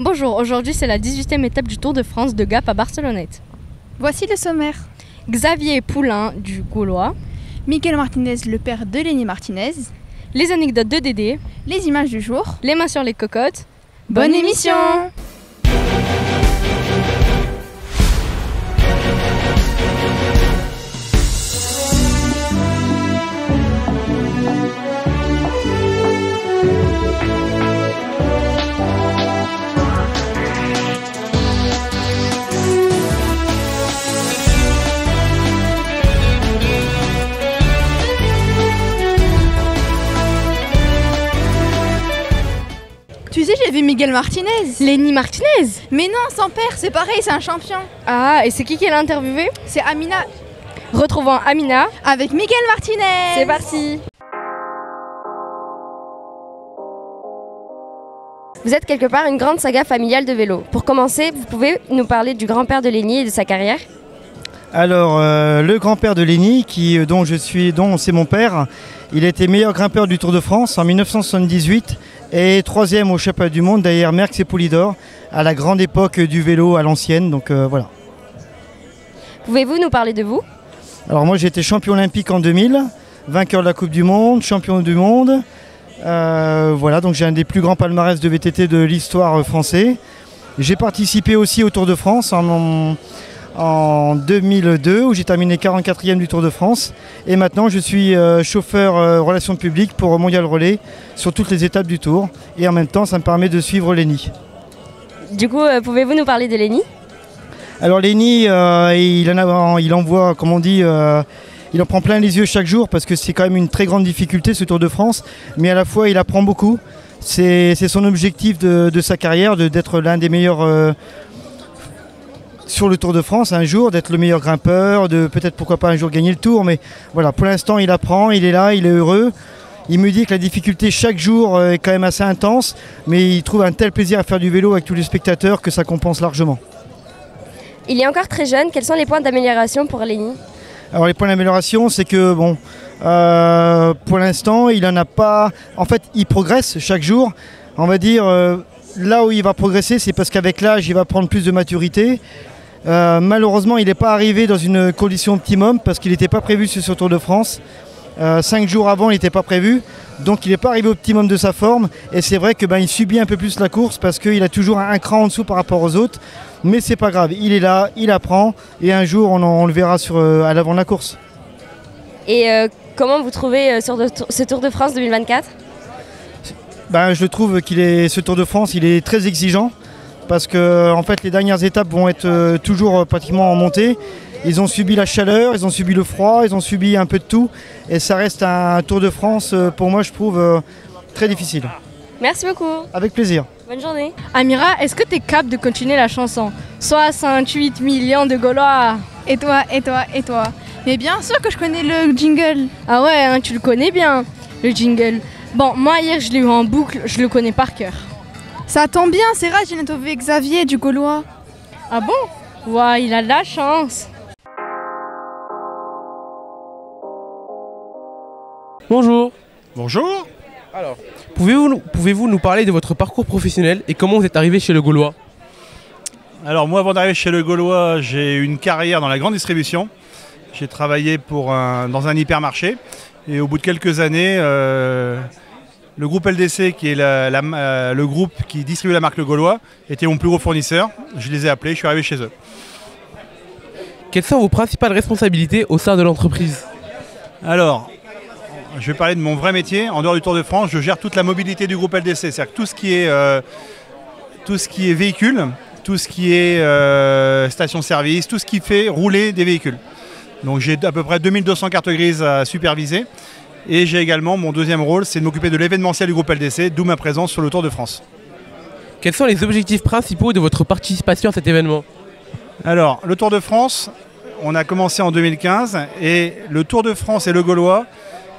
Bonjour, aujourd'hui c'est la 18e étape du Tour de France de Gap à Barcelonnette. Voici le sommaire. Xavier Poulain du Gaulois, Miguel Martinez, le père de Lenny Martinez, les anecdotes de Dédé, les images du jour, les mains sur les cocottes. Bonne émission! Tu sais, j'ai vu Miguel Martinez. Lenny Martinez. Mais non, son père, c'est pareil, c'est un champion. Ah, et c'est qui l'a interviewé? C'est Amina Retrouvons Amina. avec Miguel Martinez. C'est parti. Vous êtes quelque part une grande saga familiale de vélo. Pour commencer, vous pouvez nous parler du grand-père de Lenny et de sa carrière? Alors, le grand-père de Lenny, dont c'est mon père, il était meilleur grimpeur du Tour de France en 1978 et troisième au championnat du monde derrière Merckx et Poulidor à la grande époque du vélo à l'ancienne. Donc voilà. Pouvez-vous nous parler de vous? Alors moi j'ai été champion olympique en 2000, vainqueur de la Coupe du Monde, champion du monde. Voilà, donc j'ai un des plus grands palmarès de VTT de l'histoire français. J'ai participé aussi au Tour de France en 2002 où j'ai terminé 44e du Tour de France et maintenant je suis chauffeur relations publiques pour Mondial Relais sur toutes les étapes du Tour et en même temps ça me permet de suivre Lenny. Du coup, pouvez-vous nous parler de Lenny? Alors Lenny, il envoie, comme on dit, il en prend plein les yeux chaque jour parce que c'est quand même une très grande difficulté ce Tour de France, mais à la fois il apprend beaucoup. C'est son objectif de sa carrière, d'être l'un des meilleurs sur le Tour de France un jour, d'être le meilleur grimpeur, de peut-être pourquoi pas un jour gagner le Tour, mais voilà, pour l'instant il apprend, il est là, il est heureux. Il me dit que la difficulté chaque jour est quand même assez intense, mais il trouve un tel plaisir à faire du vélo avec tous les spectateurs que ça compense largement. Il est encore très jeune, quels sont les points d'amélioration pour Lenny? Alors les points d'amélioration, c'est que bon, pour l'instant il en a pas, en fait il progresse chaque jour, on va dire là où il va progresser c'est parce qu'avec l'âge il va prendre plus de maturité. Malheureusement, il n'est pas arrivé dans une condition optimum parce qu'il n'était pas prévu sur ce Tour de France. 5 jours avant, il n'était pas prévu. Donc, il n'est pas arrivé au optimum de sa forme. Et c'est vrai qu'il subit un peu plus la course parce qu'il a toujours un cran en dessous par rapport aux autres. Mais c'est pas grave. Il est là, il apprend. Et un jour, on le verra à l'avant de la course. Et comment vous trouvez ce Tour de France 2024? Je trouve ce Tour de France, il est très exigeant. Parce que en fait, les dernières étapes vont être toujours pratiquement en montée. Ils ont subi la chaleur, ils ont subi le froid, ils ont subi un peu de tout. Et ça reste un Tour de France, pour moi, je trouve très difficile. Merci beaucoup. Avec plaisir. Bonne journée. Amira, est-ce que tu es capable de continuer la chanson? 68 millions de Gaulois. Et toi, et toi, et toi. Mais bien sûr que je connais le jingle. Ah ouais, hein, tu le connais bien, le jingle. Bon, moi hier, je l'ai eu en boucle, je le connais par cœur. Ça tombe bien, c'est rare, j'ai interviewé Xavier du Gaulois. Ah bon? Ouais, il a de la chance. Bonjour. Bonjour. Alors, pouvez-vous nous parler de votre parcours professionnel et comment vous êtes arrivé chez Le Gaulois? Alors moi, avant d'arriver chez Le Gaulois, j'ai eu une carrière dans la grande distribution. J'ai travaillé dans un hypermarché et au bout de quelques années, le groupe LDC, qui est le groupe qui distribue la marque Le Gaulois, était mon plus gros fournisseur. Je les ai appelés, je suis arrivé chez eux. Quelles sont vos principales responsabilités au sein de l'entreprise? Alors, je vais parler de mon vrai métier. En dehors du Tour de France, je gère toute la mobilité du groupe LDC. C'est-à-dire que tout ce qui est véhicule, tout ce qui est station-service, tout ce qui fait rouler des véhicules. Donc j'ai à peu près 2200 cartes grises à superviser. Et j'ai également, mon deuxième rôle, c'est de m'occuper de l'événementiel du groupe LDC, d'où ma présence sur le Tour de France. Quels sont les objectifs principaux de votre participation à cet événement? Alors, le Tour de France, on a commencé en 2015 et le Tour de France et le Gaulois,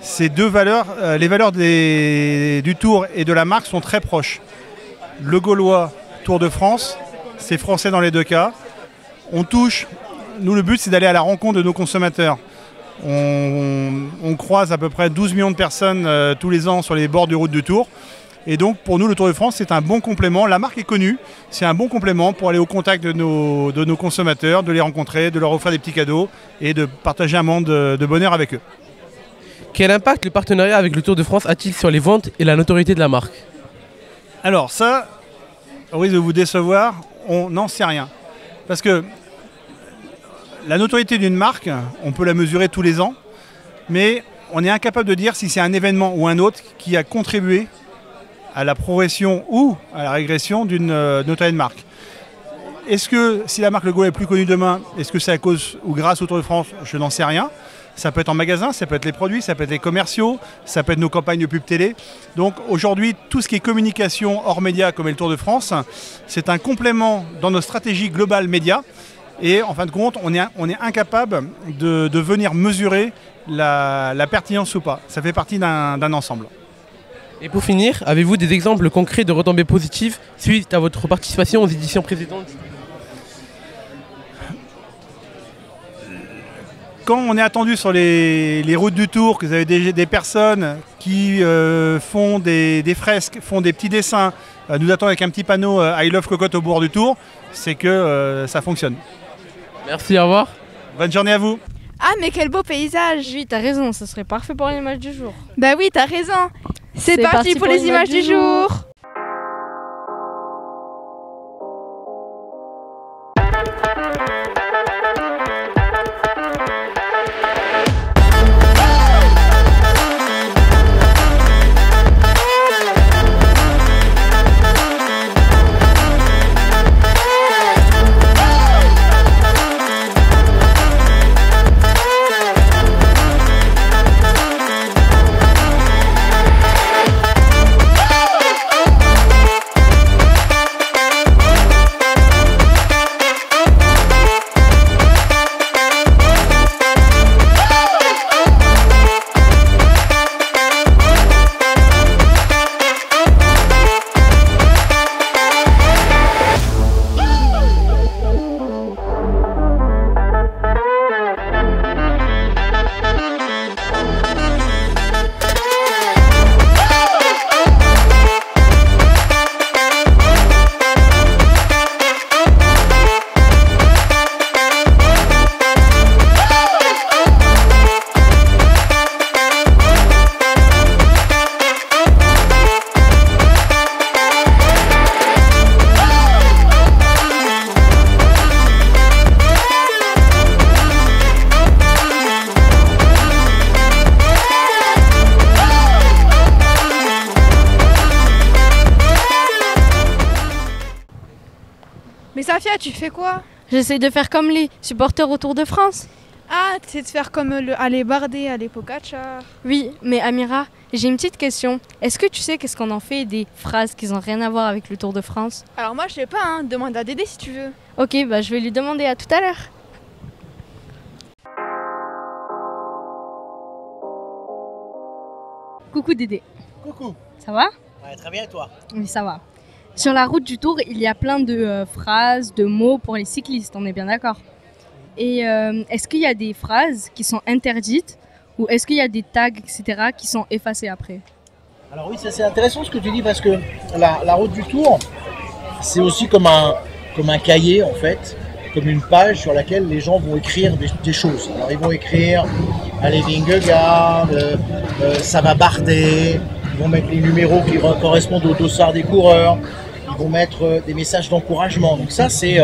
ces deux valeurs, les valeurs du Tour et de la marque sont très proches. Le Gaulois, Tour de France, c'est français dans les deux cas. Nous le but c'est d'aller à la rencontre de nos consommateurs. On croise à peu près 12 millions de personnes tous les ans sur les bords de route du Tour. Et donc pour nous le Tour de France c'est un bon complément, la marque est connue, c'est un bon complément pour aller au contact de nos consommateurs, de les rencontrer, de leur offrir des petits cadeaux et de partager un moment de bonheur avec eux. Quel impact le partenariat avec le Tour de France a-t-il sur les ventes et la notoriété de la marque? Alors ça, au risque de vous décevoir, on n'en sait rien. Parce que la notoriété d'une marque, on peut la mesurer tous les ans, mais on est incapable de dire si c'est un événement ou un autre qui a contribué à la progression ou à la régression d'une notoriété de marque. Est-ce que si la marque Le Gaulois est plus connue demain, est-ce que c'est à cause ou grâce au Tour de France? Je n'en sais rien. Ça peut être en magasin, ça peut être les produits, ça peut être les commerciaux, ça peut être nos campagnes de pub télé. Donc aujourd'hui, tout ce qui est communication hors média comme est le Tour de France, c'est un complément dans nos stratégies globales médias. Et en fin de compte, on est incapable de venir mesurer la pertinence ou pas. Ça fait partie d'un ensemble. Et pour finir, avez-vous des exemples concrets de retombées positives suite à votre participation aux éditions précédentes? Quand on est attendu sur les routes du Tour, que vous avez des personnes qui font des fresques, font des petits dessins, nous attendent avec un petit panneau I love cocotte au bord du Tour, c'est que ça fonctionne. Merci, au revoir. Bonne journée à vous. Ah, mais quel beau paysage! Oui, t'as raison, ça serait parfait pour l'image du jour. Bah oui, t'as raison! C'est parti pour les images du jour! Mais Safia, tu fais quoi? J'essaie de faire comme les supporters au Tour de France. Ah, tu sais de faire comme aller Bardet, aller Pogacar. Oui, mais Amira, j'ai une petite question. Est-ce que tu sais qu'est-ce qu'on en fait des phrases qui n'ont rien à voir avec le Tour de France? Alors moi je sais pas, hein. Demande à Dédé si tu veux. Ok, bah je vais lui demander, à tout à l'heure. Coucou Dédé. Coucou. Ça va? Ouais, très bien et toi? Oui, ça va. Sur la route du Tour, il y a plein de phrases, de mots pour les cyclistes, on est bien d'accord. Et est-ce qu'il y a des phrases qui sont interdites ou est-ce qu'il y a des tags, etc., qui sont effacés après? Alors oui, ça c'est intéressant ce que tu dis parce que la route du Tour, c'est aussi comme un cahier en fait, comme une page sur laquelle les gens vont écrire des choses. Alors ils vont écrire allez Vingegaard, ça va Bardet, ils vont mettre les numéros qui correspondent au dossard des coureurs, ils vont mettre des messages d'encouragement. Donc ça c'est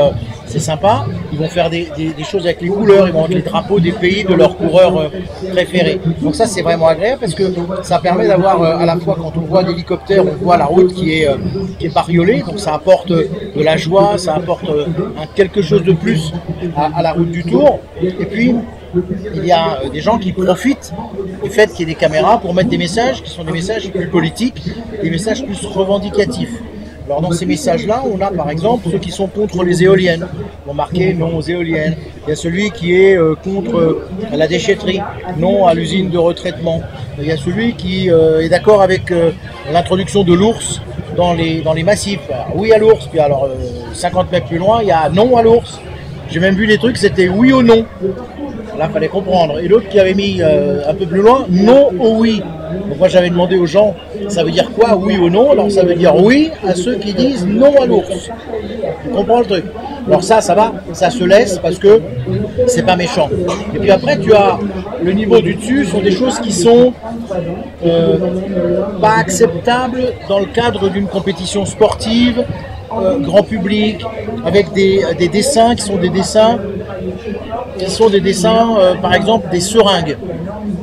sympa. Ils vont faire des choses avec les couleurs, ils vont mettre les drapeaux des pays de leurs coureurs préférés. Donc ça c'est vraiment agréable parce que ça permet d'avoir à la fois quand on voit l'hélicoptère, on voit la route qui est bariolée, donc ça apporte de la joie, ça apporte quelque chose de plus à la route du Tour. Et puis il y a des gens qui profitent du fait qu'il y ait des caméras pour mettre des messages qui sont des messages plus politiques, des messages plus revendicatifs. Alors dans ces messages-là, on a par exemple ceux qui sont contre les éoliennes, ils vont marquer non aux éoliennes. Il y a celui qui est contre la déchetterie, non à l'usine de retraitement. Il y a celui qui est d'accord avec l'introduction de l'ours dans les massifs. Alors, oui à l'ours, puis alors 50 mètres plus loin, il y a non à l'ours. J'ai même vu des trucs, c'était oui ou non. Là, il fallait comprendre. Et l'autre qui avait mis un peu plus loin, non au oui. Donc moi, j'avais demandé aux gens, ça veut dire quoi, oui ou non? Alors ça veut dire oui à ceux qui disent non à l'ours. Tu comprends le truc? Alors ça va, ça se laisse parce que c'est pas méchant. Et puis après, tu as le niveau du dessus, sont des choses qui sont pas acceptables dans le cadre d'une compétition sportive, grand public, avec des dessins qui sont des dessins par exemple des seringues.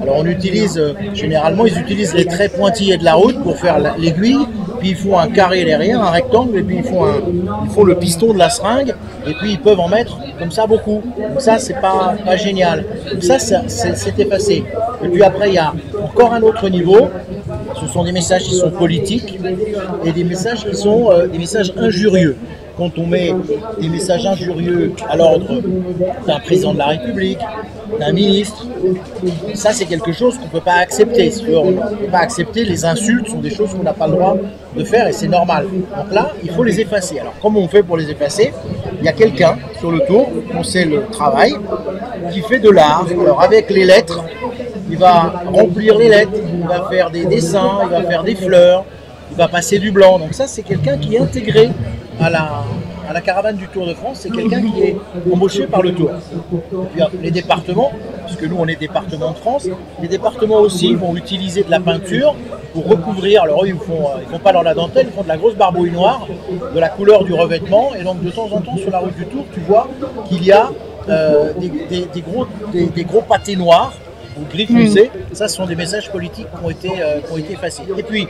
Alors on utilise, généralement ils utilisent les traits pointillés de la route pour faire l'aiguille, puis ils font un carré derrière, un rectangle, et puis ils font le piston de la seringue, et puis ils peuvent en mettre comme ça beaucoup. Donc ça c'est pas génial. Donc ça c'est effacé. Et puis après il y a encore un autre niveau, ce sont des messages qui sont politiques et des messages qui sont des messages injurieux. Quand on met des messages injurieux à l'ordre d'un président de la République, d'un ministre, ça c'est quelque chose qu'on ne peut pas accepter. On ne peut pas accepter, les insultes sont des choses qu'on n'a pas le droit de faire et c'est normal. Donc là, il faut les effacer. Alors comment on fait pour les effacer? Il y a quelqu'un sur le tour, on sait le travail, qui fait de l'art. Alors avec les lettres, il va remplir les lettres, il va faire des dessins, il va faire des fleurs, il va passer du blanc. Donc ça c'est quelqu'un qui est intégré à la caravane du Tour de France, c'est quelqu'un qui est embauché par le Tour. Et puis, les départements, puisque nous on est département de France, les départements aussi vont utiliser de la peinture pour recouvrir. Alors eux ils font pas dans la dentelle, ils font de la grosse barbouille noire, de la couleur du revêtement, et donc de temps en temps sur la route du Tour, tu vois qu'il y a des gros pâtés noirs ou gris foncé. Ça, ce sont des messages politiques qui ont été effacés. Et puis,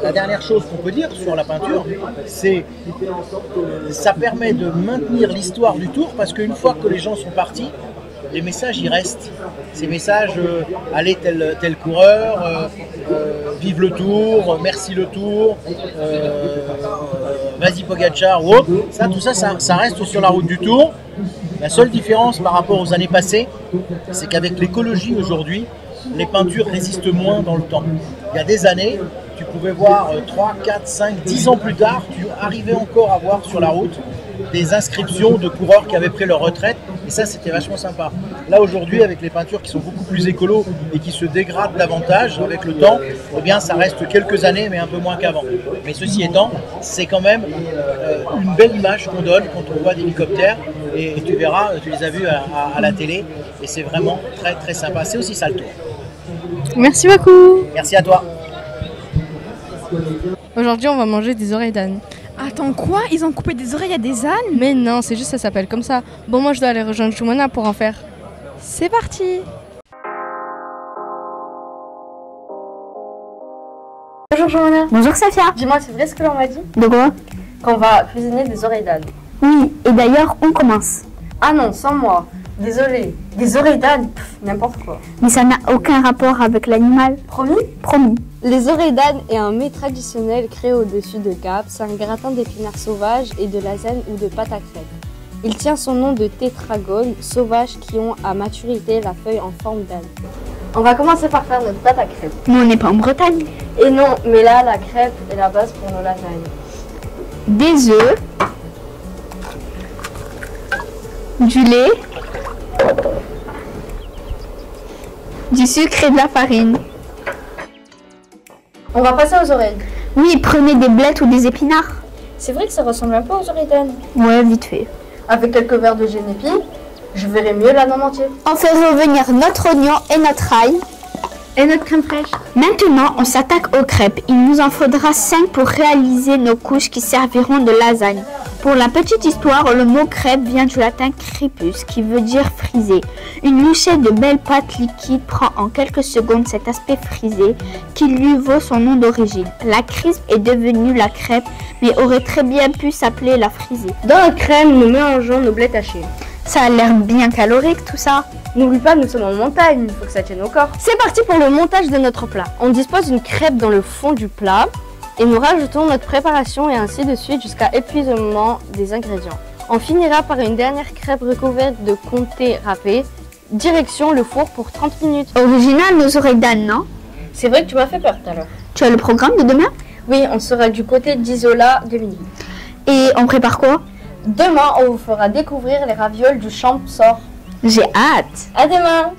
la dernière chose qu'on peut dire sur la peinture, c'est que ça permet de maintenir l'histoire du Tour, parce qu'une fois que les gens sont partis, les messages y restent. Ces messages, allez tel coureur, vive le Tour, merci le Tour, vas-y Pogacar ou autre, tout ça reste sur la route du Tour. La seule différence par rapport aux années passées, c'est qu'avec l'écologie aujourd'hui, les peintures résistent moins dans le temps. Il y a des années, tu pouvais voir 3, 4, 5, 10 ans plus tard, tu arrivais encore à voir sur la route des inscriptions de coureurs qui avaient pris leur retraite, et ça c'était vachement sympa. Là aujourd'hui, avec les peintures qui sont beaucoup plus écolo et qui se dégradent davantage avec le temps, eh bien ça reste quelques années mais un peu moins qu'avant. Mais ceci étant, c'est quand même une belle image qu'on donne quand on voit des hélicoptères, et tu verras, tu les as vus à la télé, et c'est vraiment très très sympa. C'est aussi ça le Tour. Merci beaucoup. Merci à toi. Aujourd'hui on va manger des oreilles d'âne. Attends, quoi? Ils ont coupé des oreilles à des ânes? Mais non, c'est juste ça s'appelle comme ça. Bon, moi je dois aller rejoindre Choumana pour en faire. C'est parti! Bonjour Johanna. Bonjour Safia. Dis-moi, c'est vrai ce que l'on m'a dit? De quoi? Qu'on va cuisiner des oreilles d'âne. Oui, et d'ailleurs, on commence. Ah non, sans moi. Désolée. Des oreilles d'âne, n'importe quoi. Mais ça n'a aucun rapport avec l'animal. Promis? Promis. Les oreilles d'âne est un mets traditionnel créé au-dessus de Gap. C'est un gratin d'épinards sauvages et de lasagne ou de pâte à crêpes. Il tient son nom de tétragones sauvages qui ont à maturité la feuille en forme d'âne. On va commencer par faire notre pâte à crêpes. Mais on n'est pas en Bretagne. Et non, mais là, la crêpe est la base pour nos lasagnes. Des œufs, du lait, du sucre et de la farine. On va passer aux oreilles. Oui, prenez des blettes ou des épinards. C'est vrai que ça ressemble un peu aux oreilles d'âne. Ouais, vite fait. Avec quelques verres de génépi, je verrai mieux l'âne en entier. On fait revenir notre oignon et notre ail. Et notre crème fraîche. Maintenant, on s'attaque aux crêpes. Il nous en faudra 5 pour réaliser nos couches qui serviront de lasagne. Pour la petite histoire, le mot crêpe vient du latin crepus, qui veut dire frisé. Une louchée de belle pâte liquide prend en quelques secondes cet aspect frisé qui lui vaut son nom d'origine. La crisp est devenue la crêpe, mais aurait très bien pu s'appeler la frisée. Dans la crème, nous mélangeons nos blés tachés. Ça a l'air bien calorique tout ça. N'oublie pas, nous sommes en montagne, il faut que ça tienne au corps. C'est parti pour le montage de notre plat. On dispose une crêpe dans le fond du plat et nous rajoutons notre préparation et ainsi de suite jusqu'à épuisement des ingrédients. On finira par une dernière crêpe recouverte de comté râpé. Direction le four pour 30 minutes. Original nos oreilles d'âne, non? C'est vrai que tu m'as fait peur tout à l'heure. Tu as le programme de demain? Oui, on sera du côté d'Isola de midi. Et on prépare quoi? Demain, on vous fera découvrir les ravioles du Champsor. J'ai hâte. À demain.